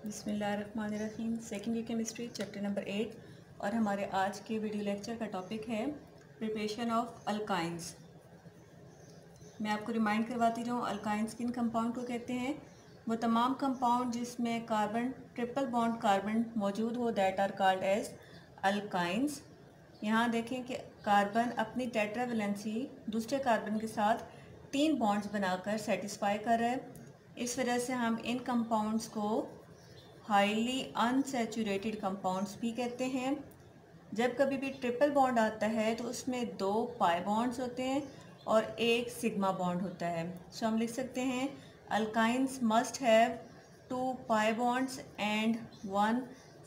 बिस्मिल्लाहिर्रहमानिर्रहीम। Second year chemistry chapter number 8 और हमारे आज के वीडियो लेक्चर का टॉपिक है प्रिपरेशन ऑफ अल्काइंस। मैं आपको रिमाइंड करवाती रहूँ, अल्काइंस किन कंपाउंड को कहते हैं। वो तमाम कंपाउंड जिसमें कार्बन ट्रिपल बॉन्ड कार्बन मौजूद हो, that are called as alkynes. यहाँ देखें कि कार्बन अपनी टेट्रावेलेंसी दूसरे कार्बन के साथ 3 बॉन्ड्स बनाकर सेटिस्फाई कर रहा है। इस वजह से हम इन कंपाउंड्स को हाईली अनसैचुरेटेड कंपाउंड्स भी कहते हैं। जब कभी भी ट्रिपल बॉन्ड आता है तो उसमें 2 पाई बॉन्ड्स होते हैं और 1 सिग्मा बॉन्ड होता है। सो हम लिख सकते हैं alkynes must have 2 pi bonds and 1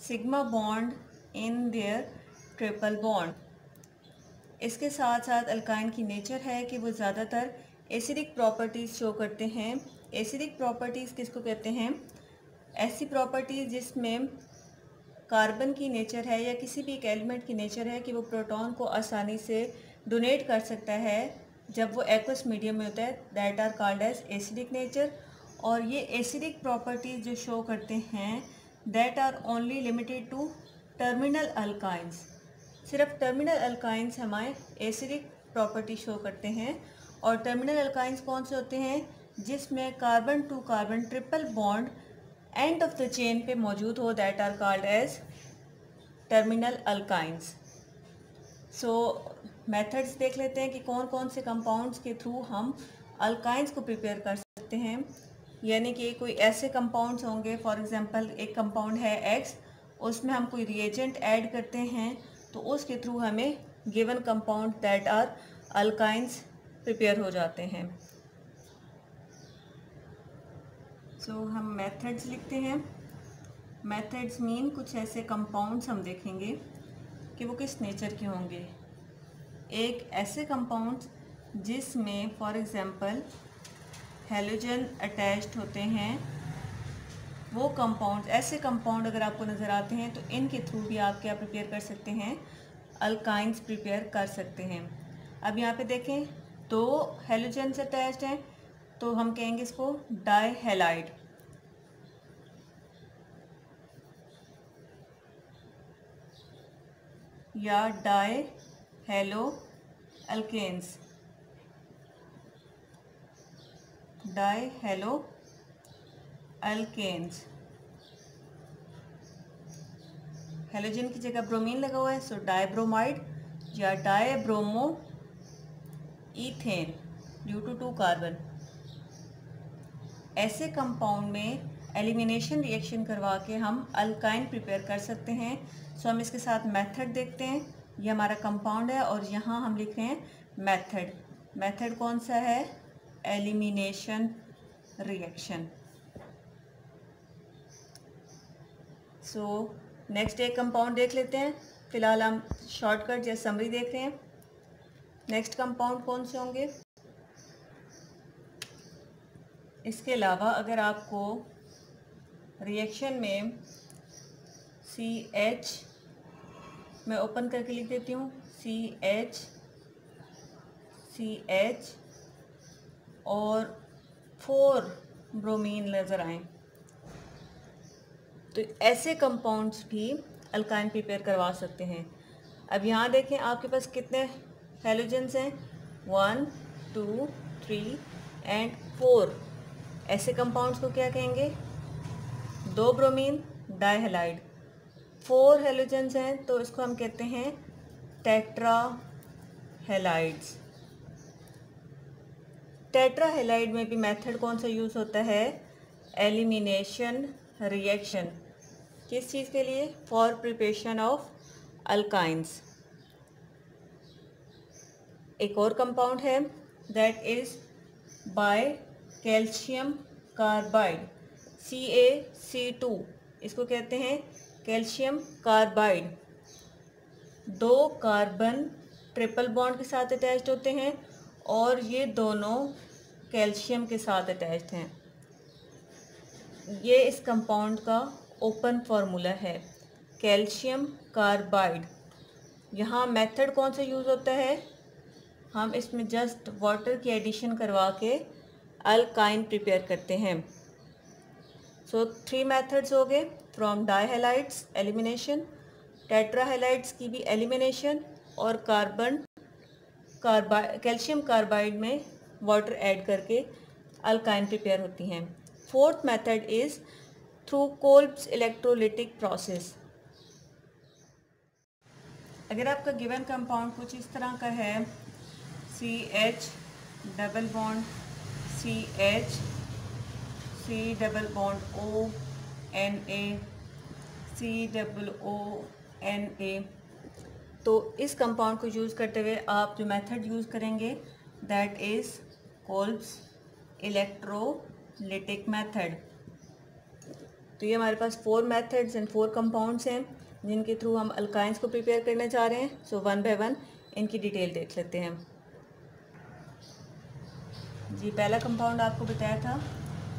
sigma bond in their triple bond. इसके साथ साथ अल्काइन की नेचर है कि वो ज़्यादातर एसिडिक प्रॉपर्टीज़ शो करते हैं। एसिडिक प्रॉपर्टीज़ किसको कहते हैं? ऐसी प्रॉपर्टीज़ जिसमें कार्बन की नेचर है या किसी भी एक एलिमेंट की नेचर है कि वो प्रोटॉन को आसानी से डोनेट कर सकता है जब वो एक्वस मीडियम में होता है, that are called as acidic nature. और ये एसिडिक प्रॉपर्टीज़ जो शो करते हैं that are only limited to terminal alkynes. सिर्फ टर्मिनल अल्काइंस हमारे एसिडिक प्रॉपर्टी शो करते हैं। और टर्मिनल अल्काइंस कौन से होते हैं? जिसमें carbon to carbon triple bond end of the chain पे मौजूद हो, that are called as terminal alkynes. So methods देख लेते हैं कि कौन कौन से कंपाउंड्स के थ्रू हम अल्काइंस को प्रिपेयर कर सकते हैं। यानी कि कोई ऐसे कंपाउंड्स होंगे, फॉर एग्जांपल एक कंपाउंड है X, उसमें हम कोई रिएजेंट ऐड करते हैं तो उसके थ्रू हमें given compound that are alkynes prepare हो जाते हैं। सो हम मेथड्स लिखते हैं। मेथड्स मीन कुछ ऐसे कंपाउंड्स हम देखेंगे कि वो किस नेचर के होंगे। एक ऐसे कंपाउंड्स जिसमें फॉर एग्जांपल हैलोजन अटैच्ड होते हैं, वो कंपाउंड्स, ऐसे कंपाउंड अगर आपको नज़र आते हैं तो इनके थ्रू भी आप क्या प्रिपेयर कर सकते हैं? अल्काइंस प्रिपेयर कर सकते हैं। अब यहाँ पे देखें 2 हैलोजन अटैच्ड हैं तो हम कहेंगे इसको डाई हैलाइड। या dihaloalkanes, dihaloalkanes. Halogen की जगह ब्रोमीन लगा हुआ है, सो डाईब्रोमाइड या dibromoethane due to 2 carbon. ऐसे कंपाउंड में एलिमिनेशन रिएक्शन करवा के हम अल्काइन प्रिपेयर कर सकते हैं। सो हम इसके साथ मेथड देखते हैं। ये हमारा कंपाउंड है और यहाँ हम लिख रहे हैं मेथड। मेथड कौन सा है? Elimination reaction. सो नेक्स्ट एक कंपाउंड देख लेते हैं। फिलहाल हम शॉर्टकट या समरी देख रहे हैं। नेक्स्ट कंपाउंड कौन से होंगे? इसके अलावा अगर आपको रिएक्शन में CH, मैं ओपन करके लिख देती हूँ, CH और 4 ब्रोमीन नज़र आए तो ऐसे कंपाउंड्स भी अल्काइन प्रिपेयर करवा सकते हैं। अब यहाँ देखें आपके पास कितने हैलोजन्स हैं? 1 2 3 एंड 4। ऐसे कंपाउंड्स को क्या कहेंगे? 2 ब्रोमीन डाईहैलाइड। 4 हैलोजन्स हैं तो इसको हम कहते हैं टेट्राहैलाइड्स। टेट्राहैलाइड में भी मेथड कौन सा यूज़ होता है? Elimination reaction. किस चीज़ के लिए? For preparation of alkynes. एक और कंपाउंड है that is by calcium carbide, CaC2। इसको कहते हैं calcium carbide. 2 carbon triple bond के साथ अटैच्ड होते हैं और ये दोनों कैल्शियम के साथ अटैच्ड हैं। ये इस कंपाउंड का ओपन फार्मूला है, कैल्शियम कार्बाइड। यहाँ मेथड कौन सा यूज़ होता है? हम इसमें जस्ट वाटर की एडिशन करवा के अल्काइन प्रिपेयर करते हैं। सो 3 मेथड्स हो गए, फ्रॉम डाईहैलाइड्स एलिमिनेशन, टेट्राहैलाइड्स की भी एलिमिनेशन, और कैल्शियम कार्बाइड में वाटर ऐड करके अल्काइन प्रिपेयर होती हैं। Fourth method is through Kolbe's electrolytic process. अगर आपका गिवन कंपाउंड कुछ इस तरह का है, CH double bond CH, C double bond O Na, COONA, तो इस कंपाउंड को यूज़ करते हुए आप जो मेथड यूज़ करेंगे that is Kolbe's electrolytic method. तो ये हमारे पास 4 मेथड्स एंड 4 कंपाउंड्स हैं जिनके थ्रू हम अल्काइंस को प्रिपेयर करने जा रहे हैं। सो वन बाय वन इनकी डिटेल देख लेते हैं। जी, पहला कंपाउंड आपको बताया था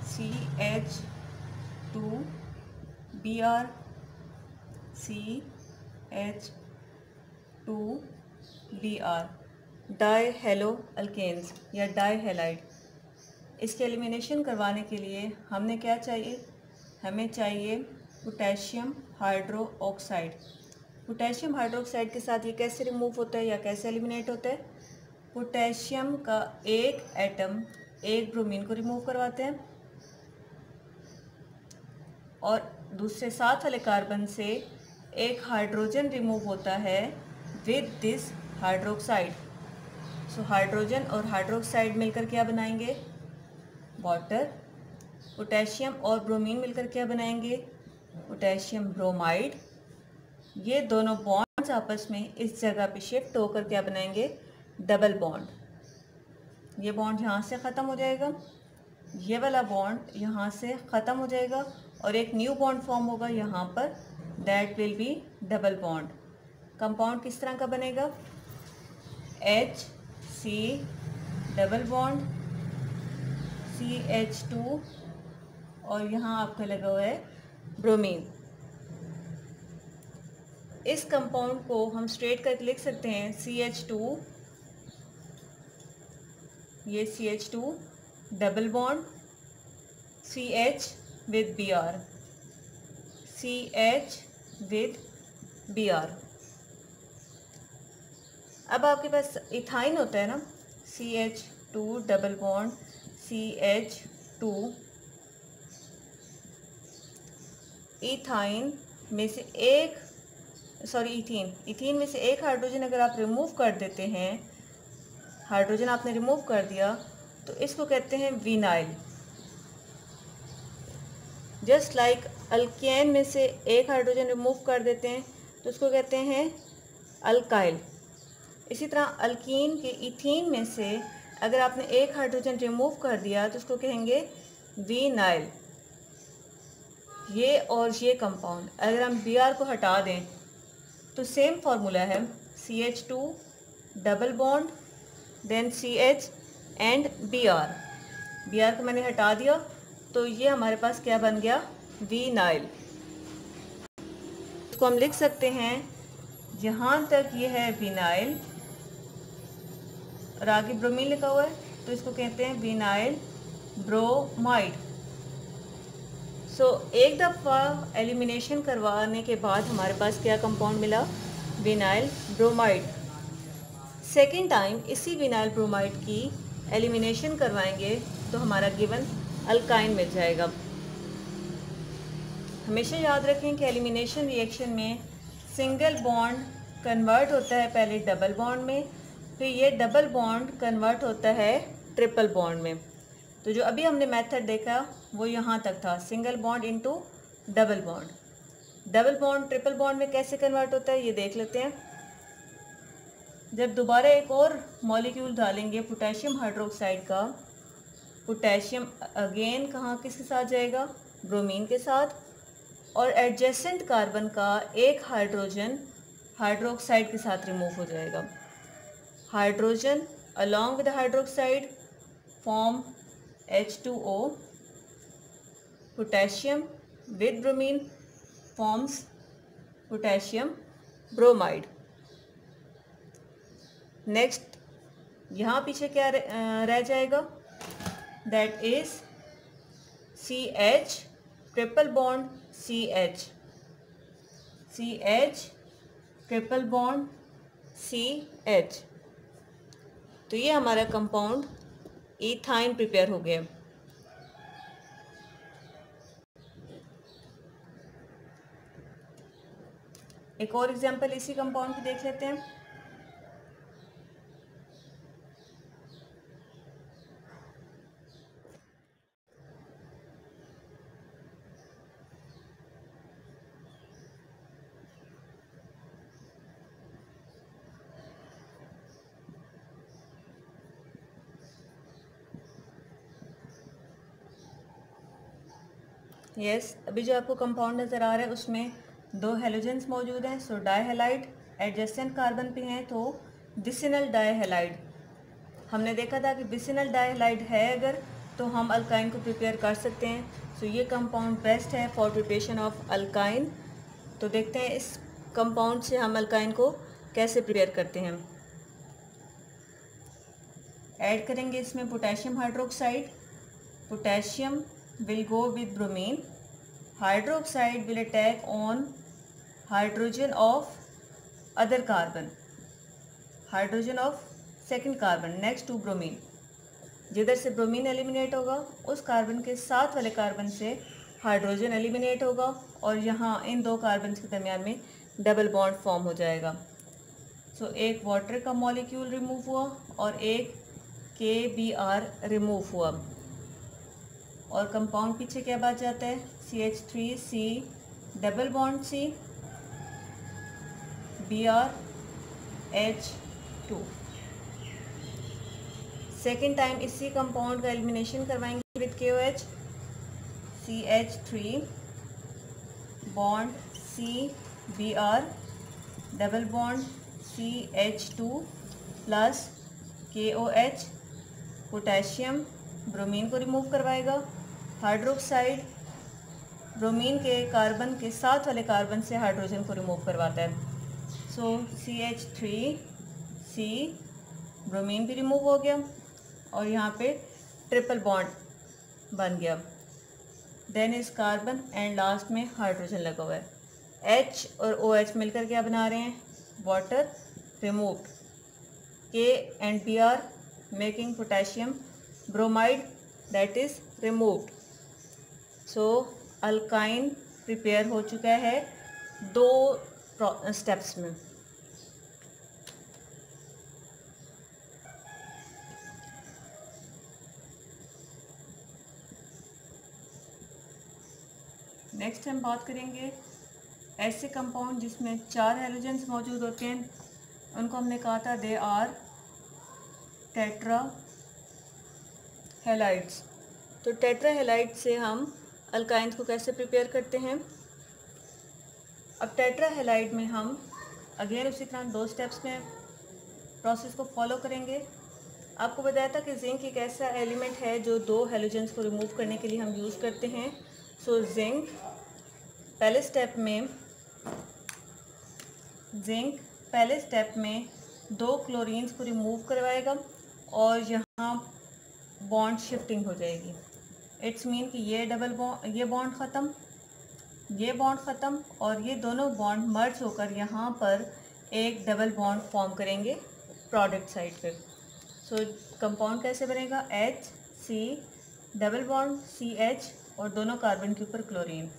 CH2Br, CH2Br, डाईहेलो अल्केन्स या डाईहैलाइड। इसके एलिमिनेशन करवाने के लिए हमें क्या चाहिए, हमें चाहिए पोटेशियम हाइड्रोक्साइड। पोटेशियम हाइड्रोक्साइड के साथ ये कैसे रिमूव होता है या कैसे एलिमिनेट होता है, पोटेशियम का एक एटम एक ब्रोमीन को रिमूव करवाते हैं और दूसरे साथ वाले कार्बन से एक हाइड्रोजन रिमूव होता है with this hydroxide. So hydrogen और हाइड्रोक्साइड मिलकर क्या बनाएंगे, वाटर। पोटेशियम और ब्रोमीन मिलकर क्या बनाएंगे, पोटेशियम ब्रोमाइड। ये दोनों बॉन्ड्स आपस में इस जगह पे शिफ्ट होकर क्या बनाएंगे, डबल बॉन्ड। ये बॉन्ड यहाँ से ख़त्म हो जाएगा, ये वाला बॉन्ड यहाँ से ख़त्म हो जाएगा और एक न्यू बॉन्ड फॉर्म होगा यहाँ पर, that will be double bond. Compound किस तरह का बनेगा, HC डबल बॉन्ड CH2 और यहाँ आपका लगा हुआ है ब्रोमीन। इस कंपाउंड को हम स्ट्रेट करके लिख सकते हैं CH2, ये CH2 double bond CH with Br, CH with Br। अब आपके पास इथाइन होता है ना, CH2 double bond CH2, ethyne में से एक इथीन में से एक हाइड्रोजन अगर आप रिमूव कर देते हैं, हाइड्रोजन आपने रिमूव कर दिया तो इसको कहते हैं विनाइल। जस्ट लाइक अल्केन में से एक हाइड्रोजन रिमूव कर देते हैं तो उसको कहते हैं अल्काइल। इसी तरह अल्कीन के इथीन में से अगर आपने एक हाइड्रोजन रिमूव कर दिया तो उसको कहेंगे विनाइल। ये और ये कंपाउंड अगर हम Br को हटा दें तो सेम फार्मूला है, CH2 double bond then CH and Br को मैंने हटा दिया तो ये हमारे पास क्या बन गया, विनाइल। इसको हम लिख सकते हैं, जहाँ तक ये है विनाइल और आगे ब्रोमीन लिखा हुआ है तो इसको कहते हैं विनाइल ब्रोमाइड। सो एक दफ़ा एलिमिनेशन करवाने के बाद हमारे पास क्या कंपाउंड मिला, विनाइल ब्रोमाइड। सेकेंड टाइम इसी विनाइल ब्रोमाइड की एलिमिनेशन करवाएंगे तो हमारा गिवन अल्काइन मिल जाएगा। हमेशा याद रखें कि एलिमिनेशन रिएक्शन में सिंगल बॉन्ड कन्वर्ट होता है पहले डबल बॉन्ड में, फिर ये डबल बॉन्ड कन्वर्ट होता है ट्रिपल बॉन्ड में। तो जो अभी हमने मेथड देखा वो यहाँ तक था, single bond into double bond. Double bond triple bond में कैसे कन्वर्ट होता है ये देख लेते हैं। जब दोबारा एक और मॉलिक्यूल डालेंगे पोटेशियम हाइड्रोक्साइड का, पोटेशियम अगेन कहाँ किसके साथ जाएगा, ब्रोमीन के साथ, और एडजेसेंट कार्बन का एक हाइड्रोजन हाइड्रोक्साइड के साथ रिमूव हो जाएगा। Hydrogen along with hydroxide form H2O, potassium with bromine forms potassium bromide. Next यहाँ पीछे क्या रह जाएगा, that is CH triple bond CH, CH triple bond CH। तो ये हमारा कंपाउंड इथाइन प्रिपेयर हो गया। एक और एग्जांपल इसी कंपाउंड की देख लेते हैं। यस, अभी जो आपको कंपाउंड नज़र आ रहा है उसमें 2 हेलोजेंस मौजूद हैं। सो डाईहेलाइड एडजेसेंट कार्बन पे हैं, तो विसिनल डाईहेलाइड। हमने देखा था कि विसिनल डाईहेलाइड है अगर, तो हम अल्काइन को प्रिपेयर कर सकते हैं। सो ये कंपाउंड बेस्ट है फॉर प्रिपरेशन ऑफ अल्काइन। तो देखते हैं इस कंपाउंड से हम अल्काइन को कैसे प्रिपेयर करते हैं। ऐड करेंगे इसमें potassium hydroxide. Potassium will go with bromine. Hydroxide will attack on hydrogen of other carbon, hydrogen of second carbon next to bromine. जिधर से ब्रोमीन एलिमिनेट होगा उस कार्बन के साथ वाले कार्बन से हाइड्रोजन एलिमिनेट होगा और यहाँ इन 2 कार्बन के दरमियान में डबल बॉन्ड फॉर्म हो जाएगा। सो एक वाटर का मॉलिक्यूल रिमूव हुआ और एक KBr रिमूव हुआ और कंपाउंड पीछे क्या बच जाता है, CH3C double bond C BrH2। Second time इसी कंपाउंड का एलिमिनेशन करवाएंगे with KOH, CH3 bond C Br double bond CH2 plus KOH। Potassium bromine को रिमूव करवाएगा। हाइड्रोक्साइड ब्रोमीन के कार्बन के साथ वाले कार्बन से हाइड्रोजन को रिमूव करवाता है। सो CH3C ब्रोमीन भी रिमूव हो गया और यहाँ पे ट्रिपल बॉन्ड बन गया। देन इस कार्बन एंड लास्ट में हाइड्रोजन लगा हुआ है। H और OH मिलकर क्या बना रहे हैं, water removed. K and Br making potassium bromide that is removed. So alkyne prepare हो चुका है 2 स्टेप्स में। नेक्स्ट हम बात करेंगे ऐसे कंपाउंड जिसमें 4 हेलोजेंस मौजूद होते हैं। उनको हमने कहा था दे आर टेट्रा हेलाइड्स। तो टेट्रा हेलाइड से हम अल्काइंस को कैसे प्रिपेयर करते हैं। अब टेट्रा हेलाइड में हम अगेन उसी तरह 2 स्टेप्स में प्रोसेस को फॉलो करेंगे। आपको बताया था कि जिंक एक ऐसा एलिमेंट है जो 2 हेलोजेंस को रिमूव करने के लिए हम यूज़ करते हैं। सो जिंक पहले स्टेप में 2 क्लोरीन्स को रिमूव करवाएगा और यहाँ बॉन्ड शिफ्टिंग हो जाएगी। इट्स मीन कि ये बॉन्ड ख़त्म, ये बॉन्ड ख़त्म और ये दोनों बॉन्ड मर्ज होकर यहाँ पर एक डबल बॉन्ड फॉर्म करेंगे प्रोडक्ट साइड पे। सो कंपाउंड कैसे बनेगा, HC डबल बॉन्ड CH और दोनों कार्बन के ऊपर chlorine,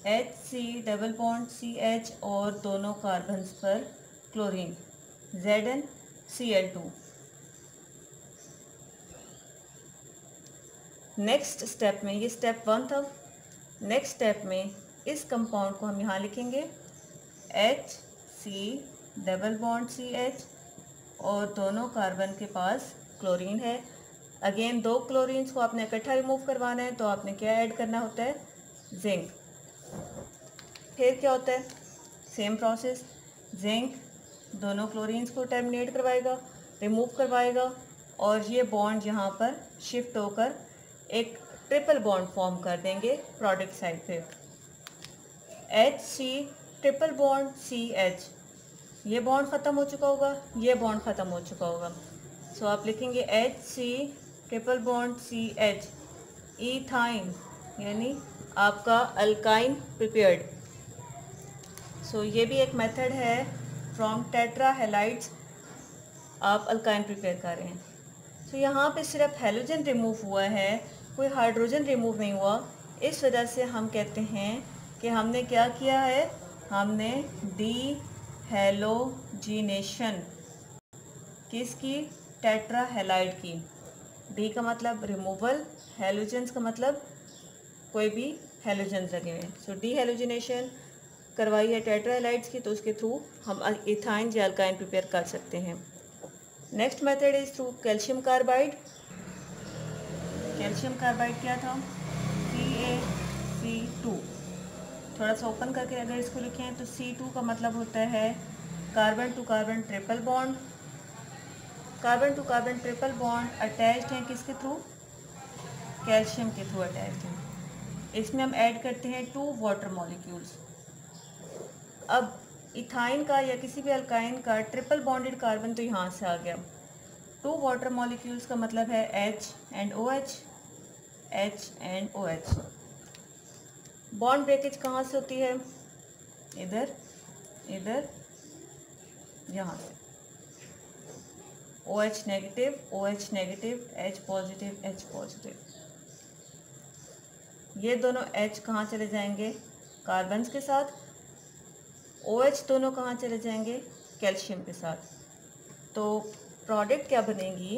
HC double bond CH और दोनों कार्बन पर क्लोरीन, ZnCl2। नेक्स्ट स्टेप में, ये स्टेप 1 था। नेक्स्ट स्टेप में इस कंपाउंड को हम यहाँ लिखेंगे HC डबल बॉन्ड CH और दोनों कार्बन के पास क्लोरीन है। अगेन 2 क्लोरीन्स को आपने इकट्ठा रिमूव करवाना है तो आपने क्या ऐड करना होता है, जिंक। फिर क्या होता है, सेम प्रोसेस, जिंक दोनों क्लोरीन्स को टर्मिनेट करवाएगा, रिमूव करवाएगा और ये बॉन्ड यहाँ पर शिफ्ट होकर एक ट्रिपल बॉन्ड फॉर्म कर देंगे प्रोडक्ट साइड पे। HC ट्रिपल बॉन्ड CH, ये बॉन्ड ख़त्म हो चुका होगा, ये बॉन्ड ख़त्म हो चुका होगा। सो आप लिखेंगे HC triple bond CH ethyne यानी आपका अल्काइन प्रिपेयर्ड। सो ये भी एक मेथड है, फ्रॉम टेट्रा हैलाइड्स आप अल्काइन प्रिपेयर कर रहे हैं। सो यहाँ पे सिर्फ हेलोजन रिमूव हुआ है, कोई हाइड्रोजन रिमूव नहीं हुआ। इस वजह से हम कहते हैं कि हमने क्या किया है, हमने डी हेलोजिनेशन किसकी, टेट्रा हैलाइड की। डी का मतलब रिमूवल, हेलोजन्स का मतलब कोई भी हेलोजन्स लगे हुए हैं। सो डी हेलोजिनेशन करवाई है टेट्रा हैलाइड्स की, तो उसके थ्रू हम इथाइन या अल्काइन प्रिपेयर कर सकते हैं। Next method is through calcium carbide. Calcium carbide क्या था, CaC2। थोड़ा सा ओपन करके अगर इसको लिखें तो C2 का मतलब होता है carbon to carbon triple bond. Carbon to carbon triple bond attached हैं किसके थ्रू, कैल्शियम के थ्रू अटैच्ड हैं। इसमें हम ऐड करते हैं 2 वाटर मॉलिक्यूल्स। अब इथाइन का या किसी भी अल्काइन का ट्रिपल बॉन्डेड कार्बन तो यहाँ से आ गया। 2 वाटर मॉलिक्यूल्स का मतलब है H and OH, H and OH। Bond breakage कहाँ से होती है, इधर, इधर, यहाँ से। OH negative, OH negative, H positive, H positive. ये दोनों H कहाँ चले जाएंगे, कार्बन्स के साथ। OH दोनों कहाँ चले जाएंगे, कैल्शियम के साथ। तो प्रोडक्ट क्या बनेगी,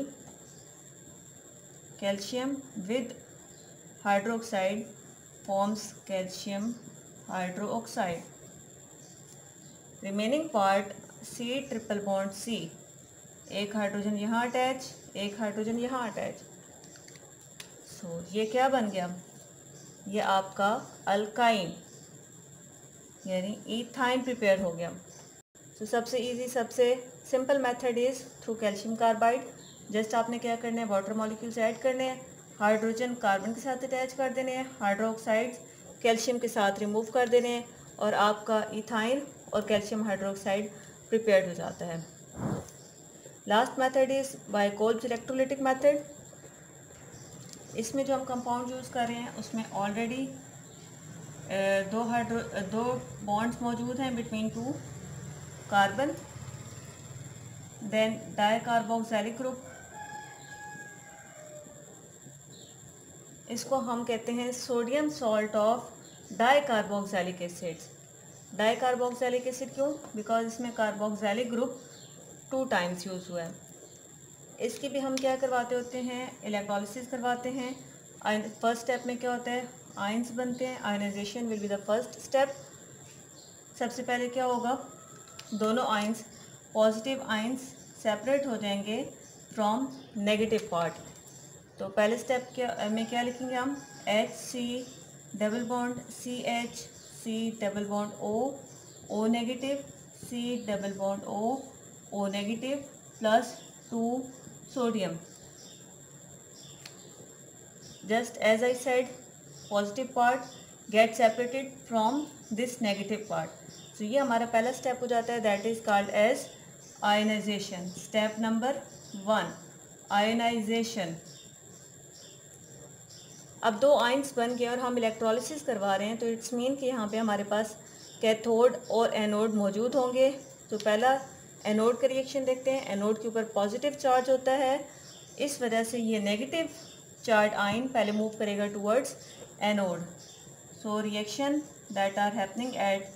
calcium with hydroxide forms calcium hydroxide. Remaining part C triple bond C, एक हाइड्रोजन यहाँ अटैच, एक हाइड्रोजन यहाँ अटैच। सो ये क्या बन गया, ये आपका अल्काइन यानी इथाइन प्रिपेयर हो गया। तो सबसे इजी, सबसे simple method is through calcium carbide. Just आपने क्या करना है, वाटर मॉलिक्यूल्स ऐड करने हैं, हाइड्रोजन कार्बन के साथ अटैच कर देने हैं, हाइड्रोक्साइड्स कैल्शियम के साथ रिमूव कर देने हैं, और आपका इथाइन और कैल्शियम हाइड्रोक्साइड प्रिपेयर्ड हो जाता है। Last method is by Kolbe's electrolytic method. इसमें जो हम कंपाउंड यूज़ कर रहे हैं उसमें ऑलरेडी दो बॉन्ड्स मौजूद हैं between 2 carbon, then dicarboxylic group. इसको हम कहते हैं sodium salt of dicarboxylic acids. Dicarboxylic acid क्यों, बिकॉज इसमें कार्बोक्सिलिक ग्रुप 2 टाइम्स यूज़ हुआ है। इसकी भी हम क्या करवाते होते हैं, इलेक्ट्रोलिसिस करवाते हैं। फर्स्ट स्टेप में क्या होता है, आयंस बनते हैं, ionization will be the first step. सबसे पहले क्या होगा, दोनों आयंस, पॉजिटिव आयंस सेपरेट हो जाएंगे फ्रॉम नेगेटिव पार्ट। तो पहले स्टेप में क्या लिखेंगे हम, HC double bond CH, C double bond O negative, C double bond O negative, plus 2 sodium. Just as I said, positive part get separated from this negative part. So ये हमारा पहला step हो जाता है, that is called as ionization. Step number 1, ionization. अब 2 ions बन गए और हम इलेक्ट्रोलिसिस करवा रहे हैं, तो इट्स मीन कि यहाँ पे हमारे पास कैथोड और एनोड मौजूद होंगे। तो पहला एनोड का रिएक्शन देखते हैं। एनोड के ऊपर पॉजिटिव चार्ज होता है, इस वजह से ये नेगेटिव चार्ज आयन पहले मूव करेगा towards anode. So reaction that are happening at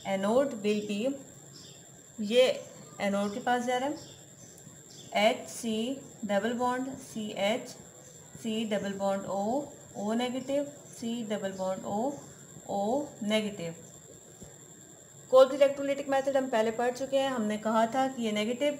anode will be, ये एनोड के पास जा रहा है, HC double bond CH, C double bond O negative, C double bond O negative. Kolbe's electrolytic method हम पहले पढ़ चुके हैं। हमने कहा था कि ये नेगेटिव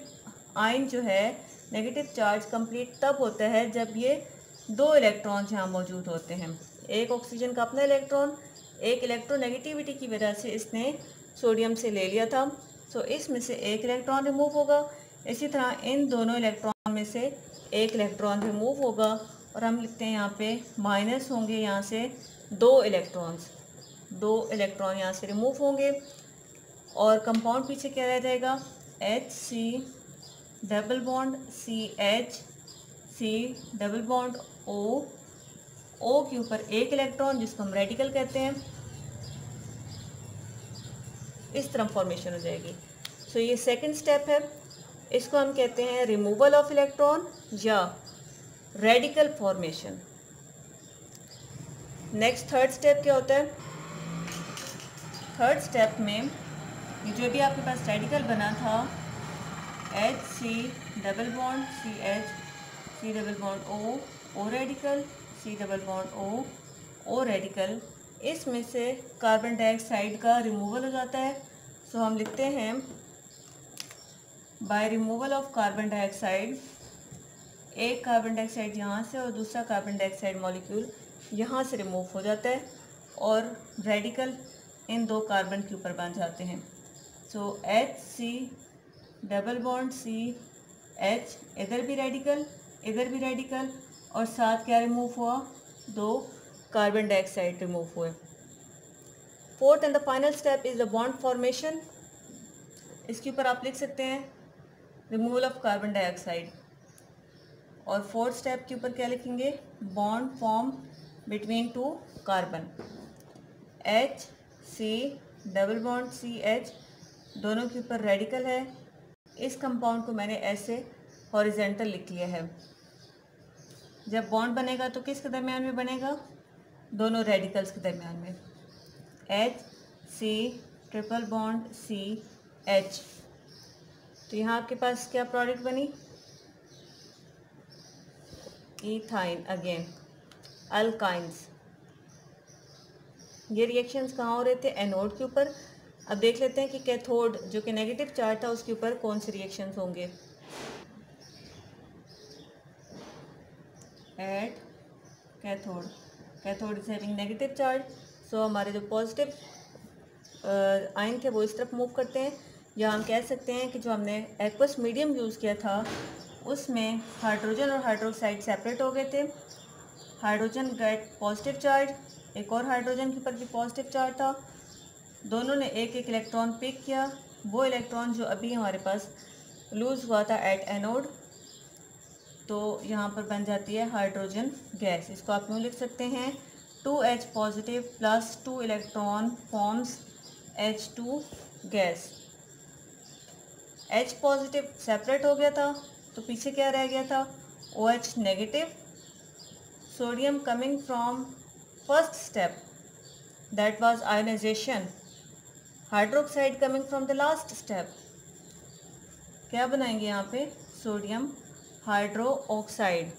आयन जो है, नेगेटिव चार्ज कंप्लीट तब होता है जब ये 2 इलेक्ट्रॉन्स यहाँ मौजूद होते हैं। एक ऑक्सीजन का अपना इलेक्ट्रॉन, एक इलेक्ट्रोनेगेटिविटी की वजह से इसने सोडियम से ले लिया था, सो इसमें से एक इलेक्ट्रॉन रिमूव होगा। इसी तरह इन दोनों इलेक्ट्रॉन में से एक इलेक्ट्रॉन रिमूव होगा, और हम लिखते हैं यहाँ पे माइनस होंगे, यहाँ से 2 इलेक्ट्रॉन यहाँ से रिमूव होंगे, और कंपाउंड पीछे क्या रह जाएगा, HC double bond CH, C double bond O के ऊपर एक इलेक्ट्रॉन जिसको हम रेडिकल कहते हैं, इस तरह फॉर्मेशन हो जाएगी। सो ये सेकंड स्टेप है, इसको हम कहते हैं रिमूवल ऑफ इलेक्ट्रॉन या radical formation. Next third step क्या होता है? थर्ड स्टेप में ये जो भी आपके पास रेडिकल बना था HC double bond CH, C double bond O radical, C double bond O radical, इसमें से कार्बन डाइऑक्साइड का रिमूवल हो जाता है। सो हम लिखते हैं by removal of carbon dioxide, एक कार्बन डाइऑक्साइड यहाँ से और दूसरा कार्बन डाइऑक्साइड मॉलिक्यूल यहाँ से रिमूव हो जाता है और रेडिकल इन दो कार्बन के ऊपर बन जाते हैं। सो HC डबल बॉन्ड CH, इधर भी रेडिकल इधर भी रेडिकल, और साथ क्या रिमूव हुआ? दो कार्बन डाइऑक्साइड रिमूव हुए। Fourth and the final step is the bond formation. इसके ऊपर आप लिख सकते हैं रिमूवल ऑफ कार्बन डाइऑक्साइड, और फोर्थ स्टेप के ऊपर क्या लिखेंगे? Bond form between two carbon. HC double bond CH दोनों के ऊपर रेडिकल है। इस कंपाउंड को मैंने ऐसे हॉरिजेंटल लिख लिया है। जब बॉन्ड बनेगा तो किसके दरमियान में बनेगा? दोनों रेडिकल्स के दरमियान में। HC ट्रिपल बॉन्ड CH, तो यहाँ आपके पास क्या प्रोडक्ट बनी? Ethyne, again alkynes. ये रिएक्शंस कहाँ हो रहे थे? एनोड के ऊपर। अब देख लेते हैं कि कैथोड जो कि नेगेटिव चार्ज था उसके ऊपर कौन से रिएक्शंस होंगे। At cathode, cathode is having negative charge, so हमारे जो पॉजिटिव आयन थे वो इस तरफ मूव करते हैं। या हम कह सकते हैं कि जो हमने एक्वस मीडियम यूज़ किया था उसमें हाइड्रोजन और हाइड्रोक्साइड सेपरेट हो गए थे। हाइड्रोजन गेट पॉजिटिव चार्ज, एक और हाइड्रोजन के ऊपर भी पॉजिटिव चार्ज था, दोनों ने एक एक इलेक्ट्रॉन पिक किया। वो इलेक्ट्रॉन जो अभी हमारे पास लूज़ हुआ था एट एनोड, तो यहाँ पर बन जाती है हाइड्रोजन गैस। इसको आप यूँ लिख सकते हैं 2H positive plus 2 electron forms H2 gas. H positive separate हो गया था तो पीछे क्या रह गया था? OH negative, sodium coming from first step that was ionization, hydroxide coming from the last step. क्या बनाएंगे यहाँ पे? Sodium hydro oxide.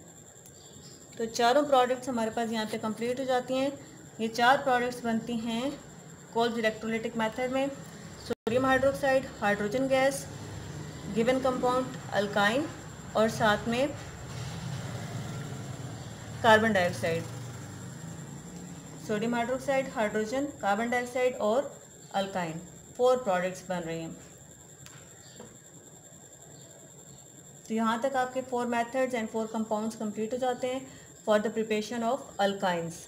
तो चारों प्रोडक्ट्स हमारे पास यहाँ पे कंप्लीट हो जाती हैं। ये चार प्रोडक्ट्स बनती हैं कोल्ब इलेक्ट्रोलिटिक मेथड में। Sodium hydroxide, hydrogen gas, given compound alkyne, और साथ में carbon dioxide. Sodium hydroxide, hydrogen, carbon dioxide और अल्काइन, 4 प्रोडक्ट्स बन रही हैं। तो यहाँ तक आपके 4 मेथड्स एंड 4 कंपाउंड्स कंप्लीट हो जाते हैं for the preparation of alkynes.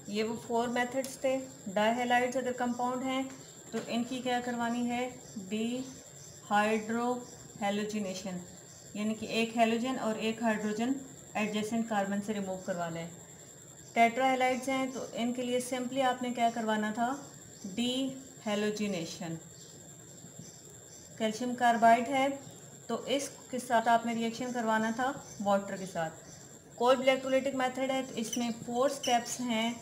ये वो 4 मेथड्स थे। डाइहैलाइड्स अगर कंपाउंड हैं तो इनकी क्या करवानी है? डिहाइड्रो हैलोजिनेशन, यानी कि एक हैलोजन और एक हाइड्रोजन एडजेसेंट कार्बन से रिमूव करवाना है। टेट्राहैलाइड्स हैं तो इनके लिए सिंपली आपने क्या करवाना था? डिहैलोजिनेशन। कैल्शियम कार्बाइड है तो इसके साथ आपने रिएक्शन करवाना था वाटर के साथ। कोल्ब इलेक्ट्रोलिटिक मेथड है तो इसमें 4 स्टेप्स हैं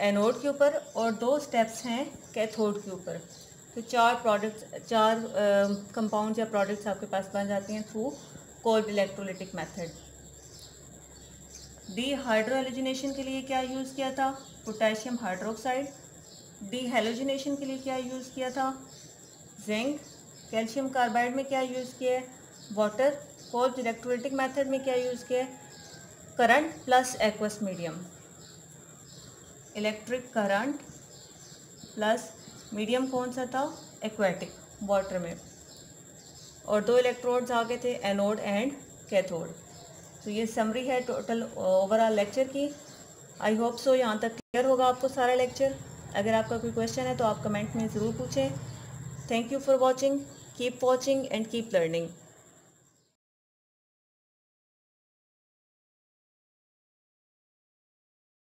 एनोड के ऊपर और 2 स्टेप्स हैं कैथोड के ऊपर। तो 4 कंपाउंड्स या प्रोडक्ट्स आपके पास बन जाती हैं थ्रू कोल्ब इलेक्ट्रोलिटिक मेथड। डिहाइड्रोहैलोजिनेशन के लिए क्या यूज़ किया था? Potassium hydroxide. डिहैलोजिनेशन के लिए क्या यूज़ किया था? जिंक। कैल्शियम कार्बाइड में क्या यूज़ किया है? वाटर। कोल्ब इलेक्ट्रोलिटिक मेथड में क्या यूज़ किया है? Current plus aqueous medium. Electric current plus medium कौन सा था? एक्वेटिक, वाटर में। और 2 इलेक्ट्रोड्स आ गए थे एनोड एंड कैथोड। तो ये समरी है टोटल ओवरऑल लेक्चर की। आई होप सो यहाँ तक क्लियर होगा आपको सारा लेक्चर। अगर आपका कोई क्वेश्चन है तो आप कमेंट में ज़रूर पूछें। Thank you for watching, keep watching and keep learning.